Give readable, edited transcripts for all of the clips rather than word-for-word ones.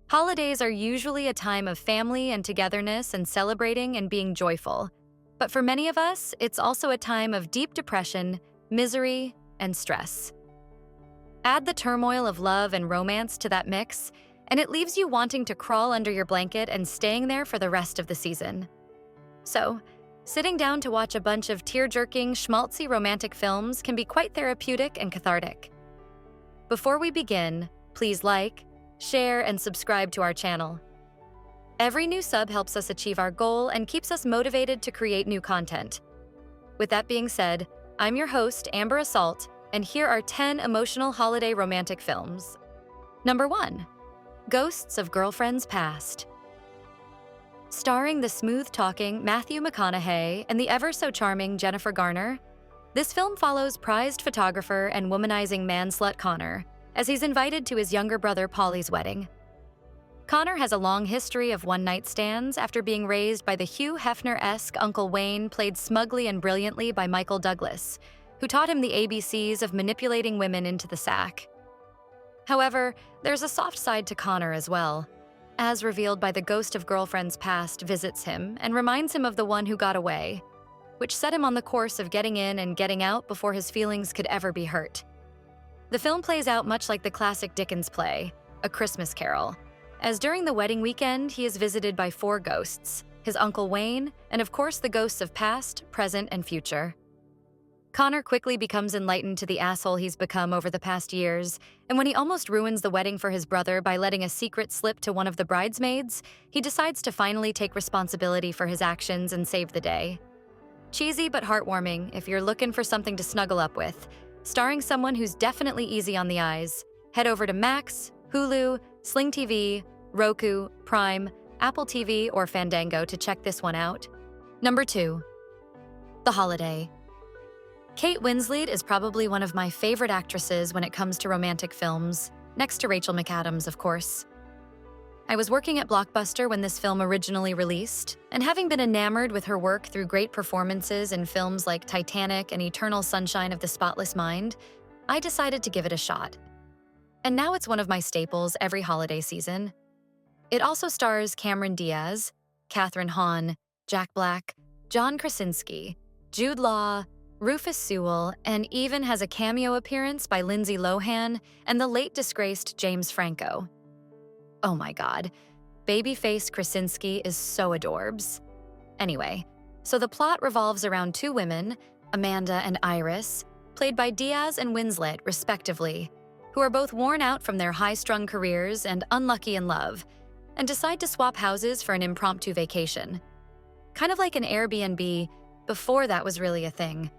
Holidays are usually a time of family and togetherness and celebrating and being joyful. But for many of us, it's also a time of deep depression, misery, and stress. Add the turmoil of love and romance to that mix, and it leaves you wanting to crawl under your blanket and staying there for the rest of the season. So, sitting down to watch a bunch of tear-jerking, schmaltzy romantic films can be quite therapeutic and cathartic. Before we begin, please like, share, and subscribe to our channel. Every new sub helps us achieve our goal and keeps us motivated to create new content. With that being said, I'm your host, Amber Assault, and here are 10 emotional holiday romantic films. Number 1. Ghosts of Girlfriends Past. Starring the smooth-talking Matthew McConaughey and the ever-so-charming Jennifer Garner, this film follows prized photographer and womanizing man-slut Connor as he's invited to his younger brother Polly's wedding. Connor has a long history of one-night stands after being raised by the Hugh Hefner-esque Uncle Wayne, played smugly and brilliantly by Michael Douglas, who taught him the ABCs of manipulating women into the sack. However, there's a soft side to Connor as well, as revealed by the ghost of girlfriends past visits him and reminds him of the one who got away, which set him on the course of getting in and getting out before his feelings could ever be hurt. The film plays out much like the classic Dickens play, A Christmas Carol, as during the wedding weekend he is visited by 4 ghosts, his Uncle Wayne, and of course the ghosts of past, present, and future. Connor quickly becomes enlightened to the asshole he's become over the past years, and when he almost ruins the wedding for his brother by letting a secret slip to one of the bridesmaids, he decides to finally take responsibility for his actions and save the day. Cheesy but heartwarming if you're looking for something to snuggle up with. Starring someone who's definitely easy on the eyes, head over to Max, Hulu, Sling TV, Roku, Prime, Apple TV, or Fandango to check this one out. Number 2. The Holiday. Kate Winslet is probably one of my favorite actresses when it comes to romantic films, next to Rachel McAdams, of course. I was working at Blockbuster when this film originally released, and having been enamored with her work through great performances in films like Titanic and Eternal Sunshine of the Spotless Mind, I decided to give it a shot. And now it's one of my staples every holiday season. It also stars Cameron Diaz, Kathryn Hahn, Jack Black, John Krasinski, Jude Law, Rufus Sewell, and even has a cameo appearance by Lindsay Lohan and the late disgraced James Franco. Oh my god, babyface Krasinski is so adorbs. Anyway, so the plot revolves around 2 women, Amanda and Iris, played by Diaz and Winslet respectively, who are both worn out from their high-strung careers and unlucky in love, and decide to swap houses for an impromptu vacation. Kind of like an Airbnb before that was really a thing.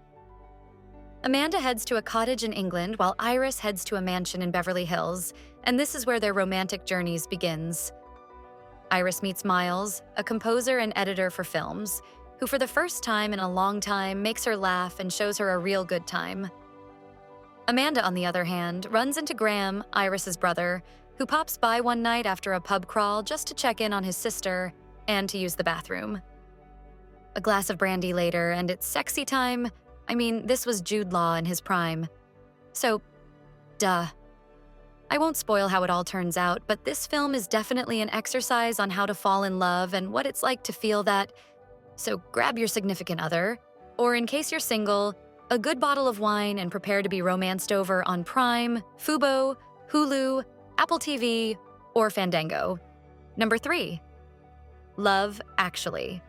Amanda heads to a cottage in England while Iris heads to a mansion in Beverly Hills, and this is where their romantic journeys begins. Iris meets Miles, a composer and editor for films, who for the first time in a long time makes her laugh and shows her a real good time. Amanda, on the other hand, runs into Graham, Iris's brother, who pops by one night after a pub crawl just to check in on his sister and to use the bathroom. A glass of brandy later, and it's sexy time. I mean, this was Jude Law in his prime. So, duh. I won't spoil how it all turns out, but this film is definitely an exercise on how to fall in love and what it's like to feel that. So grab your significant other, or in case you're single, a good bottle of wine and prepare to be romanced over on Prime, Fubo, Hulu, Apple TV, or Fandango. Number 3. Love Actually.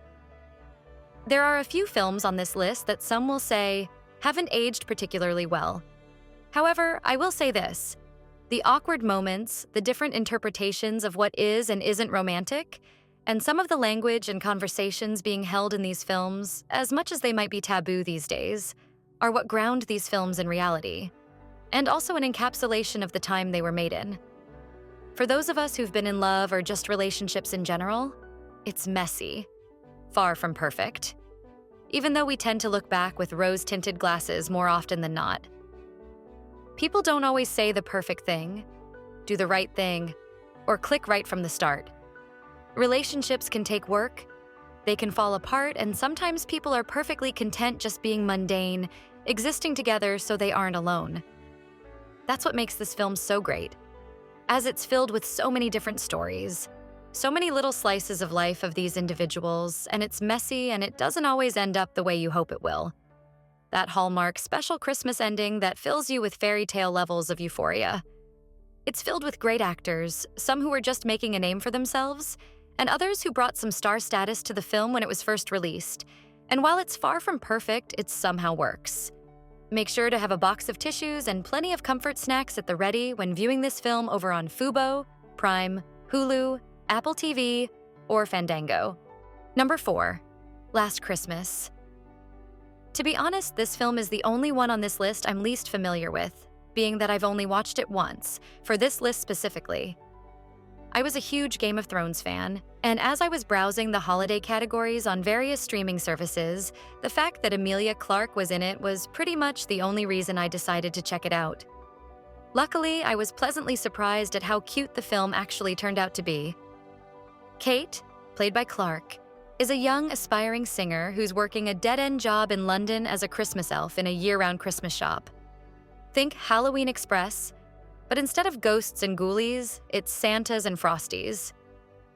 There are a few films on this list that some will say haven't aged particularly well. However, I will say this. The awkward moments, the different interpretations of what is and isn't romantic, and some of the language and conversations being held in these films, as much as they might be taboo these days, are what ground these films in reality, and also an encapsulation of the time they were made in. For those of us who've been in love or just relationships in general, it's messy. Far from perfect, even though we tend to look back with rose-tinted glasses more often than not. People don't always say the perfect thing, do the right thing, or click right from the start. Relationships can take work, they can fall apart, and sometimes people are perfectly content just being mundane, existing together so they aren't alone. That's what makes this film so great. as it's filled with so many different stories. So many little slices of life of these individuals, and it's messy and it doesn't always end up the way you hope it will. That Hallmark special Christmas ending that fills you with fairy tale levels of euphoria. It's filled with great actors, some who are just making a name for themselves, and others who brought some star status to the film when it was first released. And while it's far from perfect, it somehow works. Make sure to have a box of tissues and plenty of comfort snacks at the ready when viewing this film over on Fubo, Prime, Hulu, Apple TV, or Fandango. Number 4, Last Christmas. To be honest, this film is the only one on this list I'm least familiar with, being that I've only watched it once, for this list specifically. I was a huge Game of Thrones fan, and as I was browsing the holiday categories on various streaming services, the fact that Emilia Clarke was in it was pretty much the only reason I decided to check it out. Luckily, I was pleasantly surprised at how cute the film actually turned out to be. Kate, played by Clarke, is a young, aspiring singer who's working a dead-end job in London as a Christmas elf in a year-round Christmas shop. Think Halloween Express, but instead of ghosts and ghoulies, it's Santas and Frosties.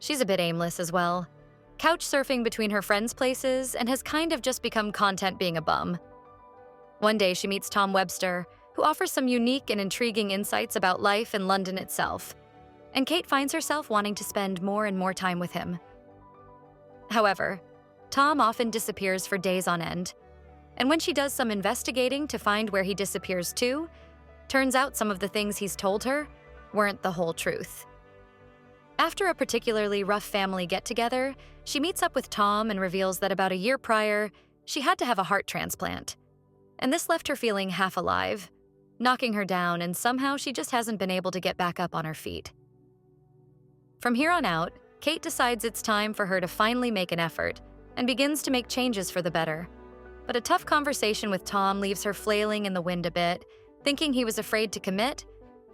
She's a bit aimless as well, couch surfing between her friends' places and has kind of just become content being a bum. One day she meets Tom Webster, who offers some unique and intriguing insights about life in London itself, and Kate finds herself wanting to spend more and more time with him. However, Tom often disappears for days on end, and when she does some investigating to find where he disappears to, turns out some of the things he's told her weren't the whole truth. After a particularly rough family get-together, she meets up with Tom and reveals that about a year prior, she had to have a heart transplant. And this left her feeling half alive, knocking her down, and somehow she just hasn't been able to get back up on her feet. From here on out, Kate decides it's time for her to finally make an effort and begins to make changes for the better. But a tough conversation with Tom leaves her flailing in the wind a bit, thinking he was afraid to commit,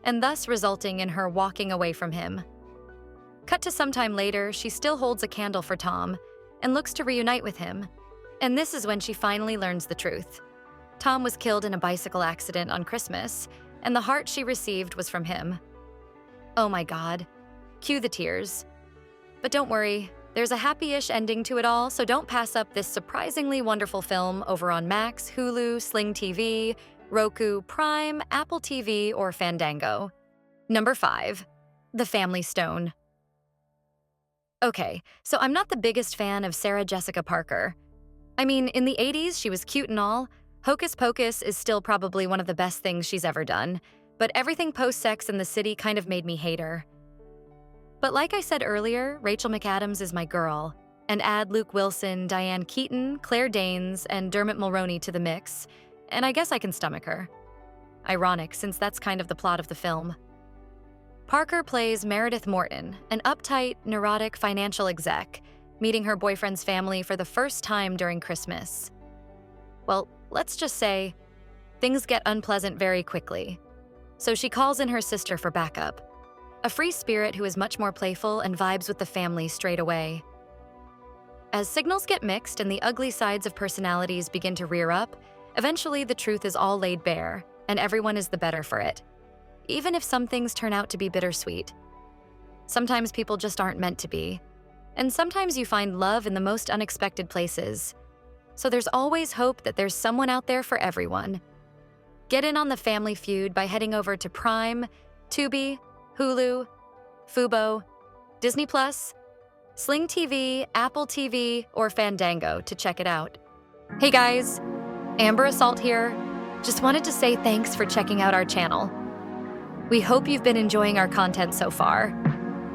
and thus resulting in her walking away from him. Cut to some time later, she still holds a candle for Tom and looks to reunite with him. And this is when she finally learns the truth. Tom was killed in a bicycle accident on Christmas, and the heart she received was from him. Oh my God. Cue the tears. But don't worry, there's a happy-ish ending to it all, so don't pass up this surprisingly wonderful film over on Max, Hulu, Sling TV, Roku, Prime, Apple TV, or Fandango. Number 5, The Family Stone. Okay, so I'm not the biggest fan of Sarah Jessica Parker. I mean, in the 80s, she was cute and all. Hocus Pocus is still probably one of the best things she's ever done, but everything post-Sex and the City kind of made me hate her. But like I said earlier, Rachel McAdams is my girl, and add Luke Wilson, Diane Keaton, Claire Danes, and Dermot Mulroney to the mix, and I guess I can stomach her. Ironic, since that's kind of the plot of the film. Parker plays Meredith Morton, an uptight, neurotic financial exec, meeting her boyfriend's family for the first time during Christmas. Well, let's just say, things get unpleasant very quickly. So she calls in her sister for backup, a free spirit who is much more playful and vibes with the family straight away. As signals get mixed and the ugly sides of personalities begin to rear up, eventually the truth is all laid bare, and everyone is the better for it. Even if some things turn out to be bittersweet. Sometimes people just aren't meant to be. And sometimes you find love in the most unexpected places. So there's always hope that there's someone out there for everyone. Get in on the family feud by heading over to Prime, Tubi, Hulu, Fubo, Disney+, Sling TV, Apple TV, or Fandango to check it out. Hey guys, Amber Assault here. Just wanted to say thanks for checking out our channel. We hope you've been enjoying our content so far.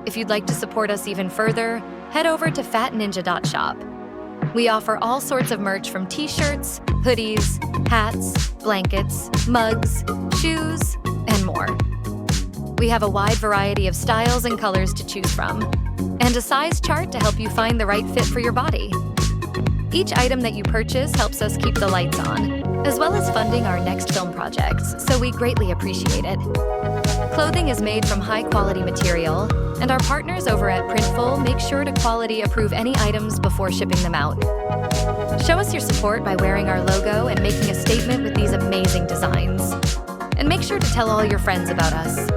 If you'd like to support us even further, head over to fatninja.shop. We offer all sorts of merch from t-shirts, hoodies, hats, blankets, mugs, shoes, and more. We have a wide variety of styles and colors to choose from, and a size chart to help you find the right fit for your body. Each item that you purchase helps us keep the lights on, as well as funding our next film projects, so we greatly appreciate it. Clothing is made from high-quality material, and our partners over at Printful make sure to quality approve any items before shipping them out. Show us your support by wearing our logo and making a statement with these amazing designs. And make sure to tell all your friends about us.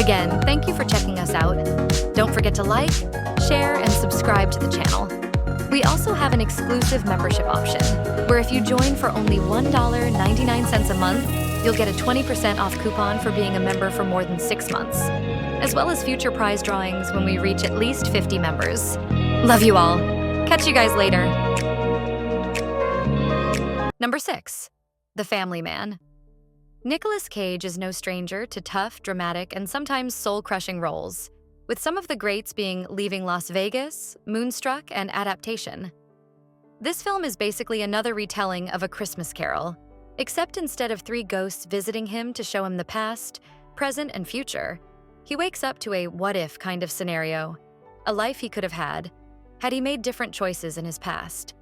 Again, thank you for checking us out. Don't forget to like, share, and subscribe to the channel. We also have an exclusive membership option, where if you join for only $1.99 a month, you'll get a 20% off coupon for being a member for more than 6 months, as well as future prize drawings when we reach at least 50 members. Love you all. Catch you guys later. Number 6. The Family Man. Nicolas Cage is no stranger to tough, dramatic, and sometimes soul-crushing roles, with some of the greats being Leaving Las Vegas, Moonstruck, and Adaptation. This film is basically another retelling of A Christmas Carol, except instead of 3 ghosts visiting him to show him the past, present, and future, he wakes up to a what-if kind of scenario, a life he could have had he made different choices in his past.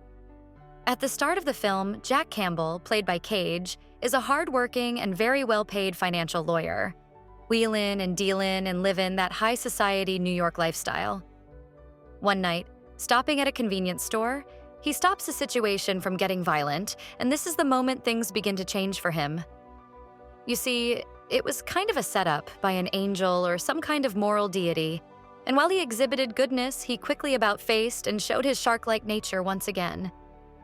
At the start of the film, Jack Campbell, played by Cage, is a hard-working and very well-paid financial lawyer, wheelin' and dealin' and livin' that high-society New York lifestyle. One night, stopping at a convenience store, he stops the situation from getting violent, and this is the moment things begin to change for him. You see, it was kind of a setup by an angel or some kind of moral deity, and while he exhibited goodness, he quickly about-faced and showed his shark-like nature once again.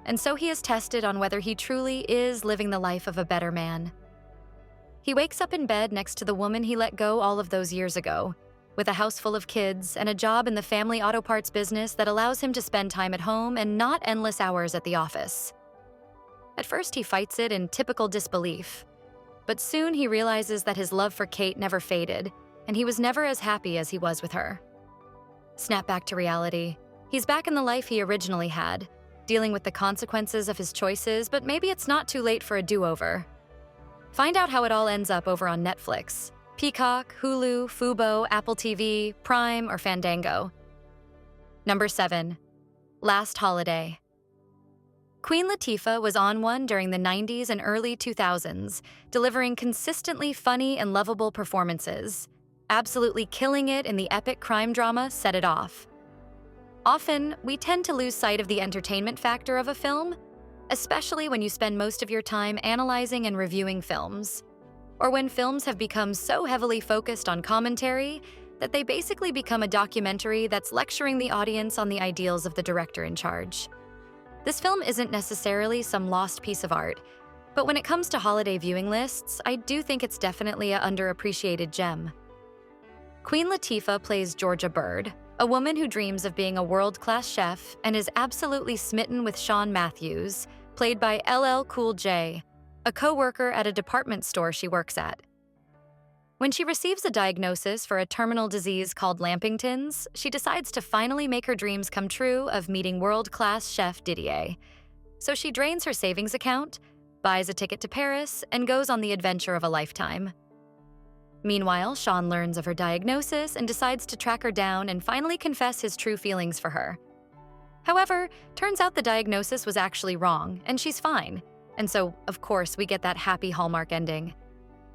And so he is tested on whether he truly is living the life of a better man. He wakes up in bed next to the woman he let go all of those years ago, with a house full of kids and a job in the family auto parts business that allows him to spend time at home and not endless hours at the office. At first, he fights it in typical disbelief, but soon he realizes that his love for Kate never faded, and he was never as happy as he was with her. Snap back to reality. He's back in the life he originally had, dealing with the consequences of his choices, but maybe it's not too late for a do-over. Find out how it all ends up over on Netflix, Peacock, Hulu, Fubo, Apple TV, Prime, or Fandango. Number 7. Last Holiday. Queen Latifah was on one during the 90s and early 2000s, delivering consistently funny and lovable performances, absolutely killing it in the epic crime drama Set It Off. Often, we tend to lose sight of the entertainment factor of a film, especially when you spend most of your time analyzing and reviewing films, or when films have become so heavily focused on commentary that they basically become a documentary that's lecturing the audience on the ideals of the director in charge. This film isn't necessarily some lost piece of art, but when it comes to holiday viewing lists, I do think it's definitely an underappreciated gem. Queen Latifah plays Georgia Bird, a woman who dreams of being a world-class chef and is absolutely smitten with Sean Matthews, played by LL Cool J, a co-worker at a department store she works at. When she receives a diagnosis for a terminal disease called Lampington's, she decides to finally make her dreams come true of meeting world-class chef Didier. So she drains her savings account, buys a ticket to Paris, and goes on the adventure of a lifetime. Meanwhile, Sean learns of her diagnosis and decides to track her down and finally confess his true feelings for her. However, turns out the diagnosis was actually wrong, and she's fine. And so, of course, we get that happy Hallmark ending.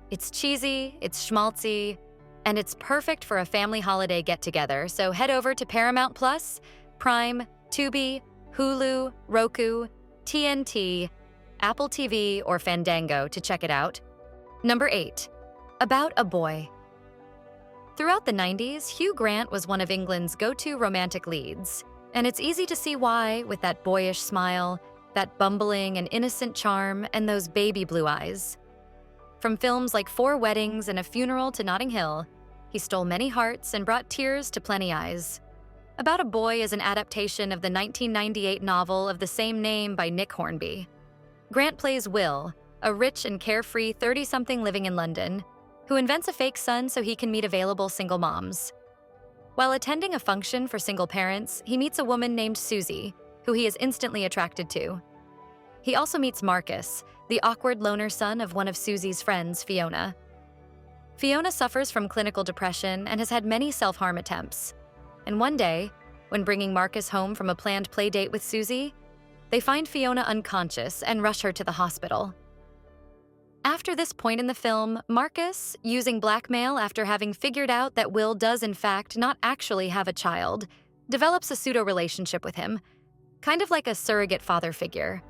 It's cheesy, it's schmaltzy, and it's perfect for a family holiday get-together, so head over to Paramount Plus, Prime, Tubi, Hulu, Roku, TNT, Apple TV, or Fandango to check it out. Number 8. About a Boy. Throughout the 90s, Hugh Grant was one of England's go-to romantic leads, and it's easy to see why with that boyish smile, that bumbling and innocent charm, and those baby blue eyes. From films like 4 Weddings and a Funeral to Notting Hill, he stole many hearts and brought tears to plenty eyes. About a Boy is an adaptation of the 1998 novel of the same name by Nick Hornby. Grant plays Will, a rich and carefree 30-something living in London, who invents a fake son so he can meet available single moms. While attending a function for single parents, he meets a woman named Susie, who he is instantly attracted to. He also meets Marcus, the awkward loner son of one of Susie's friends, Fiona. Fiona suffers from clinical depression and has had many self-harm attempts. And one day, when bringing Marcus home from a planned play date with Susie, they find Fiona unconscious and rush her to the hospital. After this point in the film, Marcus, using blackmail after having figured out that Will does in fact not actually have a child, develops a pseudo-relationship with him, kind of like a surrogate father figure.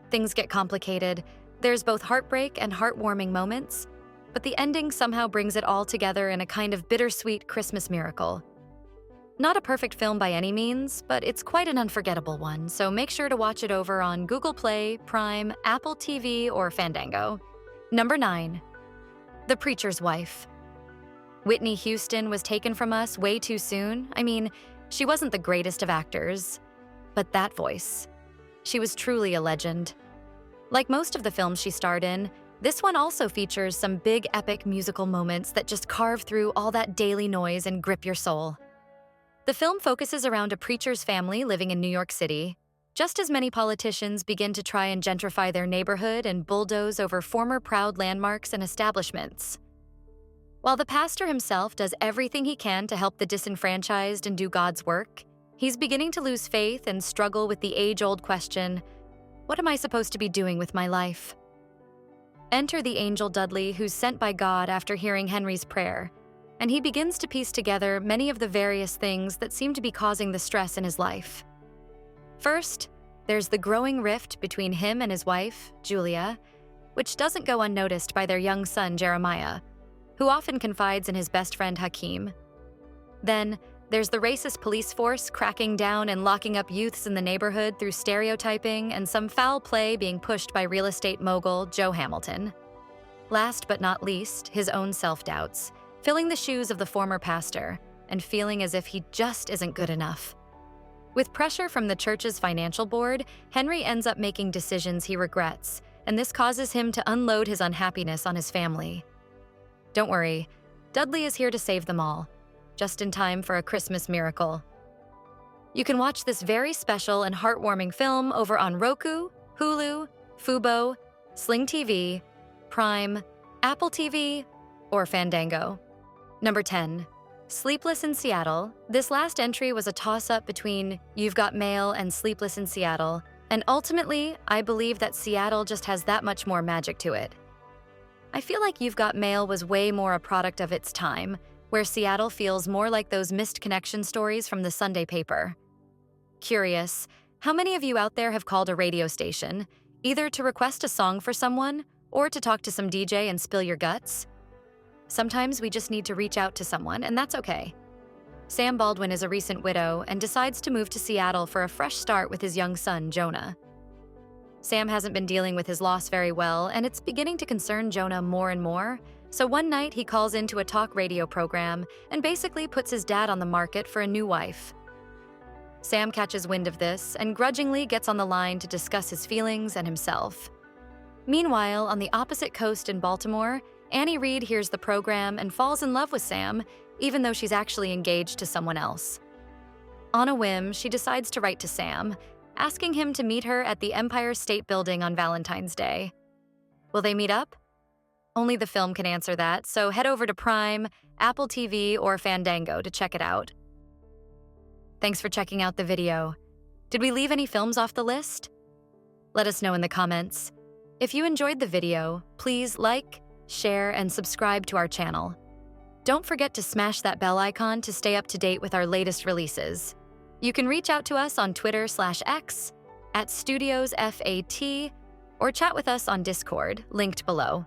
Things get complicated. There's both heartbreak and heartwarming moments, but the ending somehow brings it all together in a kind of bittersweet Christmas miracle. Not a perfect film by any means, but it's quite an unforgettable one, so make sure to watch it over on Google Play, Prime, Apple TV, or Fandango. Number 9. The Preacher's Wife. Whitney Houston was taken from us way too soon. I mean, she wasn't the greatest of actors, but that voice. She was truly a legend. Like most of the films she starred in, this one also features some big epic musical moments that just carve through all that daily noise and grip your soul. The film focuses around a preacher's family living in New York City, just as many politicians begin to try and gentrify their neighborhood and bulldoze over former proud landmarks and establishments. While the pastor himself does everything he can to help the disenfranchised and do God's work, he's beginning to lose faith and struggle with the age-old question, what am I supposed to be doing with my life? Enter the angel Dudley, who's sent by God after hearing Henry's prayer, and he begins to piece together many of the various things that seem to be causing the stress in his life. First, there's the growing rift between him and his wife, Julia, which doesn't go unnoticed by their young son, Jeremiah, who often confides in his best friend, Hakeem. Then, there's the racist police force cracking down and locking up youths in the neighborhood through stereotyping and some foul play being pushed by real estate mogul Joe Hamilton. Last but not least, his own self-doubts, filling the shoes of the former pastor and feeling as if he just isn't good enough. With pressure from the church's financial board, Henry ends up making decisions he regrets, and this causes him to unload his unhappiness on his family. Don't worry, Dudley is here to save them all, just in time for a Christmas miracle. You can watch this very special and heartwarming film over on Roku, Hulu, Fubo, Sling TV, Prime, Apple TV, or Fandango. Number 10. Sleepless in Seattle. This last entry was a toss-up between You've Got Mail and Sleepless in Seattle, and ultimately, I believe that Seattle just has that much more magic to it. I feel like You've Got Mail was way more a product of its time, where Seattle feels more like those missed connection stories from the Sunday paper. Curious, how many of you out there have called a radio station, either to request a song for someone or to talk to some DJ and spill your guts? Sometimes we just need to reach out to someone, and that's okay. Sam Baldwin is a recent widow and decides to move to Seattle for a fresh start with his young son, Jonah. Sam hasn't been dealing with his loss very well, and it's beginning to concern Jonah more and more, so one night he calls into a talk radio program and basically puts his dad on the market for a new wife. Sam catches wind of this and grudgingly gets on the line to discuss his feelings and himself. Meanwhile, on the opposite coast in Baltimore, Annie Reed hears the program and falls in love with Sam, even though she's actually engaged to someone else. On a whim, she decides to write to Sam, asking him to meet her at the Empire State Building on Valentine's Day. Will they meet up? Only the film can answer that, so head over to Prime, Apple TV, or Fandango to check it out. Thanks for checking out the video. Did we leave any films off the list? Let us know in the comments. If you enjoyed the video, please like, share, and subscribe to our channel. Don't forget to smash that bell icon to stay up to date with our latest releases. You can reach out to us on Twitter/X, @StudiosFAT, or chat with us on Discord, linked below.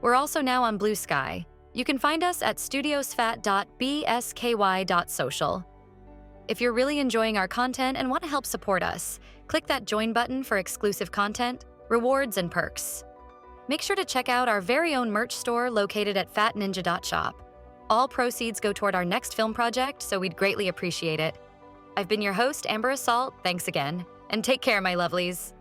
We're also now on Blue Sky. You can find us at studiosfat.bsky.social. If you're really enjoying our content and want to help support us, click that join button for exclusive content, rewards, and perks. Make sure to check out our very own merch store located at fatninja.shop. All proceeds go toward our next film project, so we'd greatly appreciate it. I've been your host, Amber Assault. Thanks again, and take care, my lovelies.